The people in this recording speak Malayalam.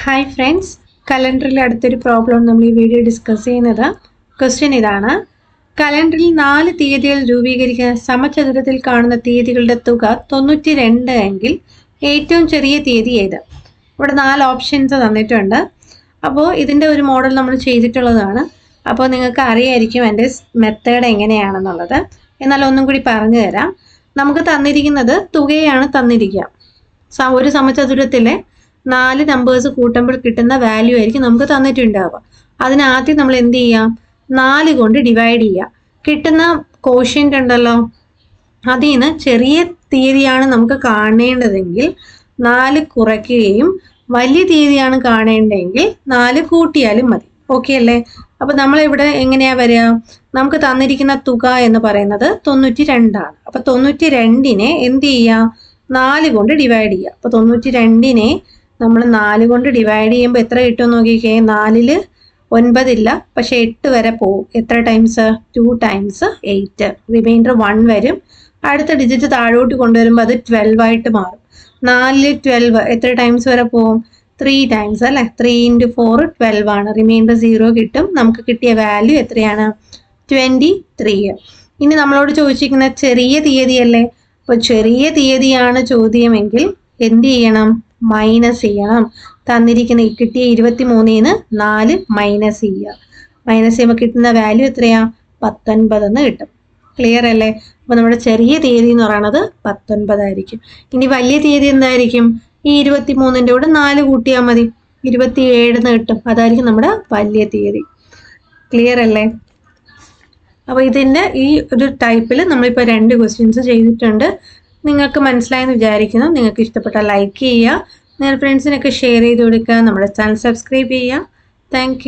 ഹായ് ഫ്രണ്ട്സ്, കലണ്ടറിൽ അടുത്തൊരു പ്രോബ്ലം നമ്മൾ ഈ വീഡിയോ ഡിസ്കസ് ചെയ്യുന്നത്. ക്വസ്റ്റ്യൻ ഇതാണ്: കലണ്ടറിൽ 4 തീയതികൾ രൂപീകരിക്കുന്ന സമചതുരത്തിൽ കാണുന്ന തീയതികളുടെ തുക 92 എങ്കിൽ ഏറ്റവും ചെറിയ തീയതി ഏത്? ഇവിടെ 4 ഓപ്ഷൻസ് തന്നിട്ടുണ്ട്. അപ്പോൾ ഇതിൻ്റെ ഒരു മോഡൽ നമ്മൾ ചെയ്തിട്ടുള്ളതാണ്. അപ്പോൾ നിങ്ങൾക്ക് അറിയായിരിക്കും എൻ്റെ മെത്തേഡ് എങ്ങനെയാണെന്നുള്ളത്. എന്നാൽ ഒന്നും കൂടി പറഞ്ഞു തരാം. നമുക്ക് തന്നിരിക്കുന്നത് തുകയാണ് തന്നിരിക്കുക. ഒരു സമചതുരത്തിലെ 4 നമ്പേഴ്സ് കൂട്ടുമ്പോൾ കിട്ടുന്ന വാല്യൂ ആയിരിക്കും നമുക്ക് തന്നിട്ടുണ്ടാവുക. അതിനാദ്യം നമ്മൾ എന്ത് ചെയ്യാം? 4 കൊണ്ട് ഡിവൈഡ് ചെയ്യുക. കിട്ടുന്ന കോഷ്യൻ്റ് ഉണ്ടല്ലോ, അതിൽ നിന്ന് ചെറിയ തീയതിയാണ് നമുക്ക് കാണേണ്ടതെങ്കിൽ 4 കുറയ്ക്കുകയും വലിയ തീയതിയാണ് കാണേണ്ടതെങ്കിൽ 4 കൂട്ടിയാലും മതി. ഓക്കെ അല്ലേ? അപ്പോൾ നമ്മളിവിടെ എങ്ങനെയാ വരിക? നമുക്ക് തന്നിരിക്കുന്ന തുക എന്ന് പറയുന്നത് 92 ആണ്. അപ്പോൾ 92നെ എന്ത് ചെയ്യുക? 4 കൊണ്ട് ഡിവൈഡ് ചെയ്യുക. അപ്പോൾ 92നെ നമ്മൾ 4 കൊണ്ട് ഡിവൈഡ് ചെയ്യുമ്പോൾ എത്ര കിട്ടും നോക്കിക്കേ. 4ൽ 9 ഇല്ല, പക്ഷെ 8 വരെ പോകും. എത്ര ടൈംസ്? 2 ടൈംസ് 8. റിമൈൻഡർ 1 വരും. അടുത്ത ഡിജിറ്റ് താഴോട്ട് കൊണ്ടുവരുമ്പോൾ അത് 12 ആയിട്ട് മാറും. 4ൽ 12 എത്ര ടൈംസ് വരെ പോകും? 3 ടൈംസ് അല്ലേ? 3 × 4 12 ആണ്. റിമൈൻഡർ 0 കിട്ടും. നമുക്ക് കിട്ടിയ വാല്യൂ എത്രയാണ്? 23. ഇനി നമ്മളോട് ചോദിച്ചിരിക്കുന്ന ചെറിയ തീയതിയല്ലേ? അപ്പോൾ ചെറിയ തീയതിയാണ് ചോദ്യമെങ്കിൽ എന്ത് ചെയ്യണം? മൈനസ് ചെയ്യണം. തന്നിരിക്കുന്ന കിട്ടിയ 23ന് 4 മൈനസ് ചെയ്യുക. മൈനസ് ചെയ്യുമ്പോൾ കിട്ടുന്ന വാല്യൂ എത്രയാ? 19 എന്ന് കിട്ടും. ക്ലിയർ അല്ലേ? അപ്പോൾ നമ്മുടെ ചെറിയ തീയതി എന്ന് പറയുന്നത് 19 ആയിരിക്കും. ഇനി വലിയ തീയതി എന്തായിരിക്കും? ഈ 23ൻ്റെ കൂടെ 4 കൂട്ടിയാൽ മതി, 27 എന്ന് കിട്ടും. അതായിരിക്കും നമ്മുടെ വലിയ തീയതി. ക്ലിയർ അല്ലേ? അപ്പോൾ ഇതിൻ്റെ ഈ ഒരു ടൈപ്പിൽ നമ്മളിപ്പോൾ 2 ക്വസ്റ്റ്യൻസ് ചെയ്തിട്ടുണ്ട്. നിങ്ങൾക്ക് മനസ്സിലായെന്ന് വിചാരിക്കുന്നു. നിങ്ങൾക്ക് ഇഷ്ടപ്പെട്ടാൽ ലൈക്ക് ചെയ്യുക, നിങ്ങളുടെ ഫ്രണ്ട്സിനൊക്കെ ഷെയർ ചെയ്ത് കൊടുക്കുക, നമ്മുടെ ചാനൽ സബ്സ്ക്രൈബ് ചെയ്യുക. താങ്ക്